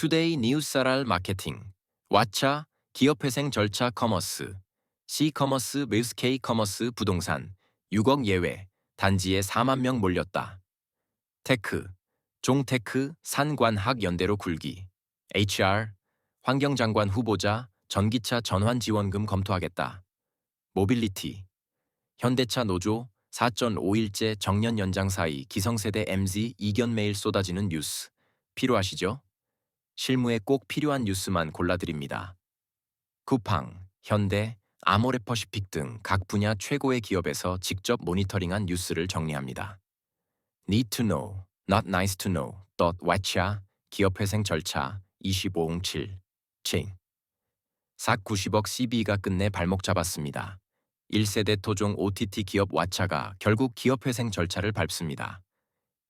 투데이 뉴스알 마케팅, 왓챠, 기업회생 절차 커머스, C커머스 뮤스 K커머스 부동산, 6억 예외, 단지에 4만 명 몰렸다. 테크, 종테크 산관학 연대로 굴기, HR, 환경장관 후보자 전기차 전환 지원금 검토하겠다. 모빌리티, 현대차 노조 4.5일째 정년 연장 사이 기성세대 MZ 이견 매일 쏟아지는 뉴스. 필요하시죠? 실무에 꼭 필요한 뉴스만 골라드립니다. 쿠팡, 현대, 아모레퍼시픽 등 각 분야 최고의 기업에서 직접 모니터링한 뉴스를 정리합니다. Need to know, not nice to know. 왓챠, 기업회생 절차 2507. 칭. 삭 90억 CB가 끝내 발목 잡았습니다. 1세대 토종 OTT 기업 왓챠가 결국 기업회생 절차를 밟습니다.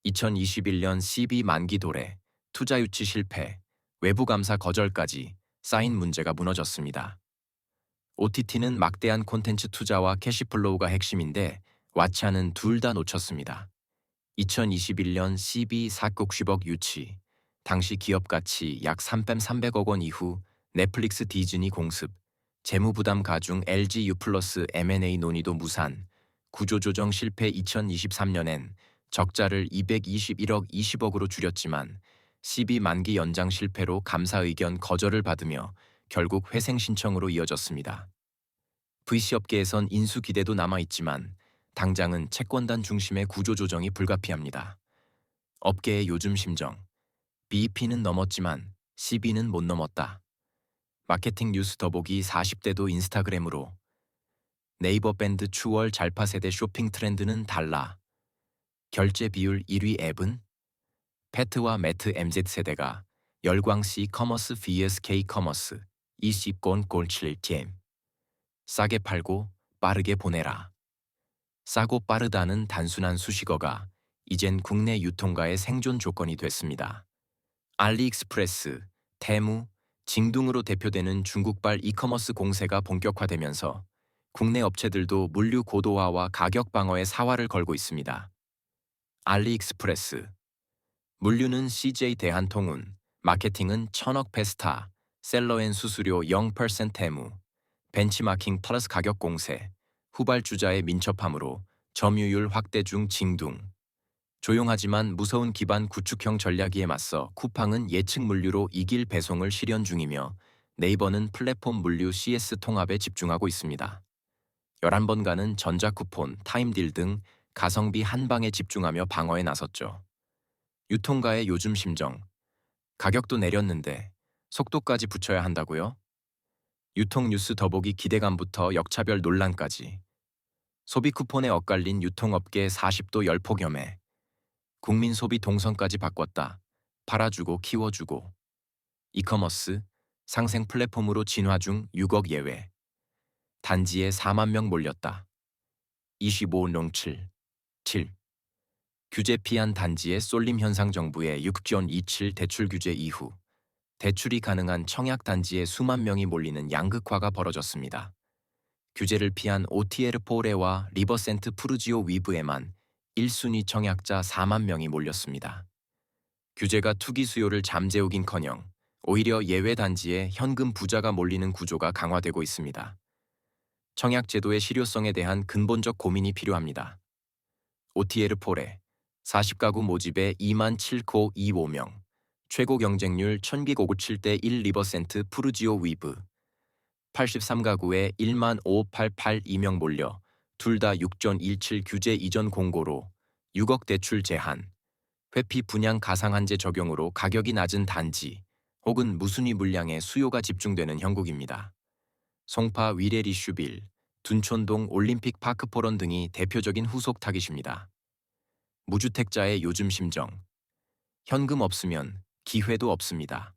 2021년 CB 만기 도래, 투자 유치 실패, 외부 감사 거절까지 쌓인 문제가 무너졌습니다. OTT는 막대한 콘텐츠 투자와 캐시플로우가 핵심인데 왓챠는 둘 다 놓쳤습니다. 2021년 CB 490억 유치, 당시 기업 가치 약 300억 원 이후 넷플릭스 디즈니 공습, 재무부담 가중 LG U+ M&A 논의도 무산, 구조조정 실패 2023년엔 적자를 221억 20억으로 줄였지만 CB 만기 연장 실패로 감사 의견 거절을 받으며 결국 회생 신청으로 이어졌습니다. VC 업계에선 인수 기대도 남아있지만 당장은 채권단 중심의 구조조정이 불가피합니다. 업계의 요즘 심정, BEP는 넘었지만 CB는 못 넘었다. 마케팅 뉴스 더보기 40대도 인스타그램으로. 네이버 밴드 추월 잘파 세대 쇼핑 트렌드는 달라. 결제 비율 1위 앱은? 패트와 매트 MZ세대가 열광 C 커머스 vs K 커머스 20권 꼴칠 TM. 싸게 팔고 빠르게 보내라. 싸고 빠르다는 단순한 수식어가 이젠 국내 유통가의 생존 조건이 됐습니다. 알리익스프레스, 테무, 징둥으로 대표되는 중국발 이커머스 공세가 본격화되면서 국내 업체들도 물류 고도화와 가격 방어에 사활을 걸고 있습니다. 알리익스프레스. 물류는 CJ 대한통운, 마케팅은 천억 페스타, 셀러앤 수수료 0% 테무, 벤치마킹 플러스 가격 공세, 후발주자의 민첩함으로 점유율 확대 중 징둥. 조용하지만 무서운 기반 구축형 전략에 맞서 쿠팡은 예측 물류로 이길 배송을 실현 중이며 네이버는 플랫폼 물류 CS 통합에 집중하고 있습니다. 11번 가는 전자쿠폰, 타임딜 등 가성비 한방에 집중하며 방어에 나섰죠. 유통가의 요즘 심정. 가격도 내렸는데 속도까지 붙여야 한다고요? 유통 뉴스 더보기 기대감부터 역차별 논란까지. 소비 쿠폰에 엇갈린 유통업계 40도 열폭염에. 국민 소비 동선까지 바꿨다. 팔아주고 키워주고. 이커머스, 상생 플랫폼으로 진화 중 6억 예외. 단지에 4만 명 몰렸다. 2507. 7. 규제 피한 단지의 쏠림 현상. 정부의 6.27 대출 규제 이후 대출이 가능한 청약 단지에 수만 명이 몰리는 양극화가 벌어졌습니다. 규제를 피한 OTL 포레와 리버센트 푸르지오 위브에만 1순위 청약자 4만 명이 몰렸습니다. 규제가 투기 수요를 잠재우긴커녕 오히려 예외 단지에 현금 부자가 몰리는 구조가 강화되고 있습니다. 청약 제도의 실효성에 대한 근본적 고민이 필요합니다. OTL 포레 40가구 모집에 27,925명, 최고 경쟁률 1000기597대1 리버센트 푸르지오 위브 83가구에 15,882명 몰려 둘 다 6.17 규제 이전 공고로 6억 대출 제한, 회피 분양 가상한제 적용으로 가격이 낮은 단지 혹은 무순위 물량에 수요가 집중되는 형국입니다. 송파 위례리슈빌, 둔촌동 올림픽 파크포런 등이 대표적인 후속 타깃입니다. 무주택자의 요즘 심정. 현금 없으면 기회도 없습니다.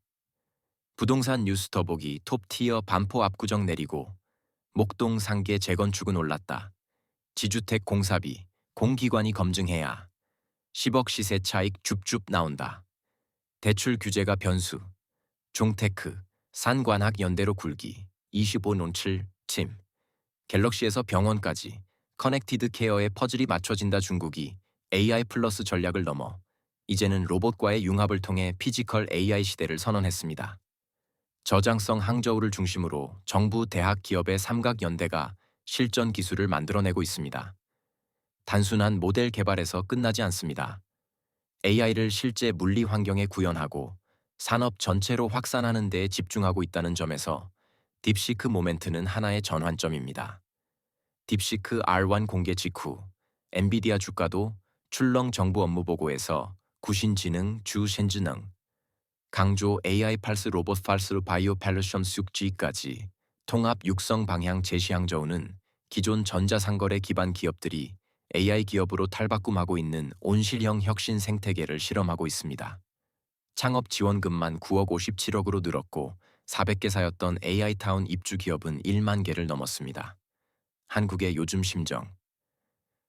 부동산 뉴스 더보기 톱티어 반포 압구정 내리고 목동 상계 재건축은 올랐다. 지주택 공사비, 공기관이 검증해야 10억 시세 차익 줍줍 나온다. 대출 규제가 변수, 종테크, 산관학 연대로 굴기, 25논7, 침. 갤럭시에서 병원까지 커넥티드 케어의 퍼즐이 맞춰진다. 중국이 AI 플러스 전략을 넘어 이제는 로봇과의 융합을 통해 피지컬 AI 시대를 선언했습니다. 저장성 항저우를 중심으로 정부, 대학, 기업의 삼각연대가 실전 기술을 만들어내고 있습니다. 단순한 모델 개발에서 끝나지 않습니다. AI를 실제 물리 환경에 구현하고 산업 전체로 확산하는 데에 집중하고 있다는 점에서 딥시크 모멘트는 하나의 전환점입니다. 딥시크 R1 공개 직후 엔비디아 주가도 출렁 정부 업무 보고에서 구신지능 주신지능 강조 AI 팔스 로봇 팔스 바이오 펠루션 쑥지까지 통합 육성 방향 제시항저우는 기존 전자상거래 기반 기업들이 AI 기업으로 탈바꿈하고 있는 온실형 혁신 생태계를 실험하고 있습니다. 창업 지원금만 9억 57억으로 늘었고 400개사였던 AI타운 입주 기업은 1만 개를 넘었습니다. 한국의 요즘 심정.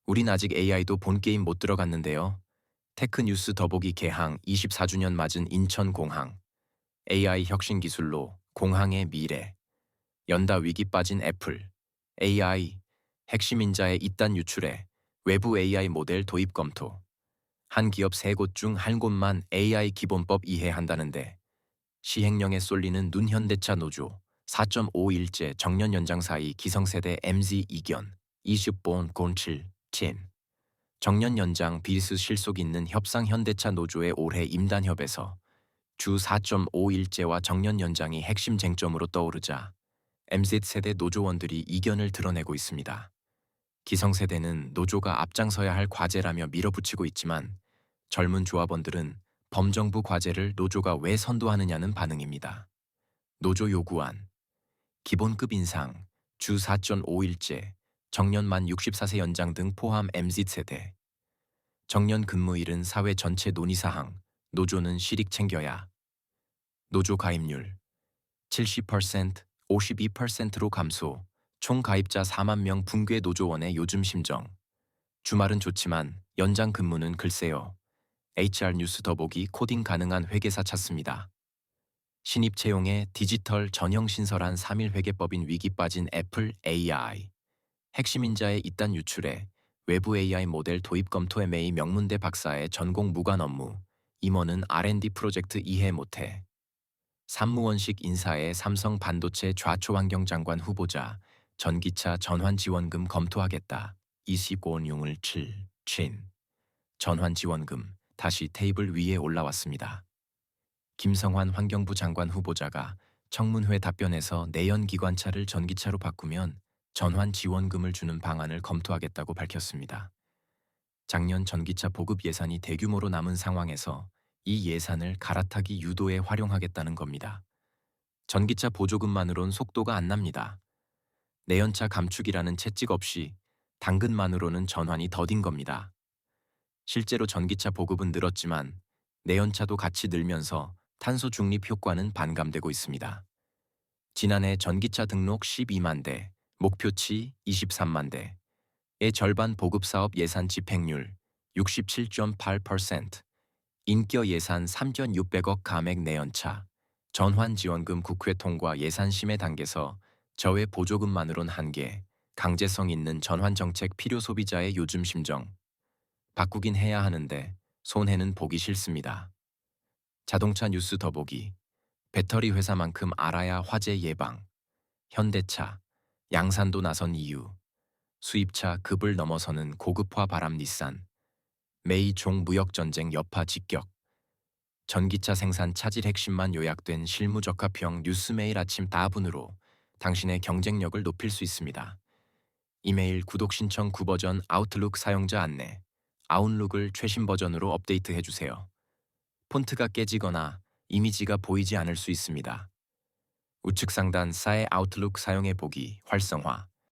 우린 아직 AI도 본게임 못 들어갔는데요. 테크뉴스 더보기 개항 24주년 맞은 인천공항. AI 혁신 기술로 공항의 미래. 연다 위기 빠진 애플. AI 핵심 인자의 이단 유출에 외부 AI 모델 도입 검토. 한 기업 3곳 중 1곳만 AI 기본법 이해한다는데 시행령에 쏠리는 눈현대차 노조 4.5일째 정년 연장 사이 기성세대 MZ 이견 20번 곤칠 친 정년 연장 비스 실속 있는 협상 현대차 노조의 올해 임단협에서 주 4.5일제와 정년 연장이 핵심 쟁점으로 떠오르자 MZ세대 노조원들이 이견을 드러내고 있습니다. 기성세대는 노조가 앞장서야 할 과제라며 밀어붙이고 있지만 젊은 조합원들은 범정부 과제를 노조가 왜 선도하느냐는 반응입니다. 노조 요구안 기본급 인상, 주 4.5일제, 정년 만 64세 연장 등 포함 MZ세대 정년 근무일은 사회 전체 논의사항, 노조는 실익 챙겨야 노조 가입률 70%, 52%로 감소, 총 가입자 4만 명 붕괴 노조원의 요즘 심정 주말은 좋지만 연장 근무는 글쎄요. HR 뉴스 더보기 코딩 가능한 회계사 찾습니다. 신입 채용의 디지털 전형 신설한 3일 회계법인 위기 빠진 애플 AI. 핵심 인자의 이단 유출에 외부 AI 모델 도입 검토 MA 명문대 박사의 전공 무관 업무. 임원은 R&D 프로젝트 이해 못해. 산무원식 인사의 삼성 반도체 좌초환경장관 후보자. 전기차 전환 지원금 검토하겠다. 25용을 7. 친. 전환 지원금. 다시 테이블 위에 올라왔습니다. 김성환 환경부 장관 후보자가 청문회 답변에서 내연기관차를 전기차로 바꾸면 전환 지원금을 주는 방안을 검토하겠다고 밝혔습니다. 작년 전기차 보급 예산이 대규모로 남은 상황에서 이 예산을 갈아타기 유도에 활용하겠다는 겁니다. 전기차 보조금만으론 속도가 안 납니다. 내연차 감축이라는 채찍 없이 당근만으로는 전환이 더딘 겁니다. 실제로 전기차 보급은 늘었지만 내연차도 같이 늘면서 탄소 중립 효과는 반감되고 있습니다. 지난해 전기차 등록 12만 대, 목표치 23만 대의 절반 보급 사업 예산 집행률 67.8%, 인겨 예산 3,600억 감액 내연차, 전환 지원금 국회 통과 예산 심의 단계에서 저외 보조금만으론 한계, 강제성 있는 전환 정책 필요 소비자의 요즘 심정. 바꾸긴 해야 하는데 손해는 보기 싫습니다. 자동차 뉴스 더보기. 배터리 회사만큼 알아야 화재 예방. 현대차. 양산도 나선 이유. 수입차 급을 넘어서는 고급화 바람 닛산. 메이 종 무역전쟁 여파 직격. 전기차 생산 차질 핵심만 요약된 실무적합형 뉴스 매일 아침 다분으로 당신의 경쟁력을 높일 수 있습니다. 이메일 구독 신청 9버전 아웃룩 사용자 안내. 아웃룩을 최신 버전으로 업데이트해 주세요. 폰트가 깨지거나 이미지가 보이지 않을 수 있습니다. 우측 상단 사의 아웃룩 사용해 보기 활성화.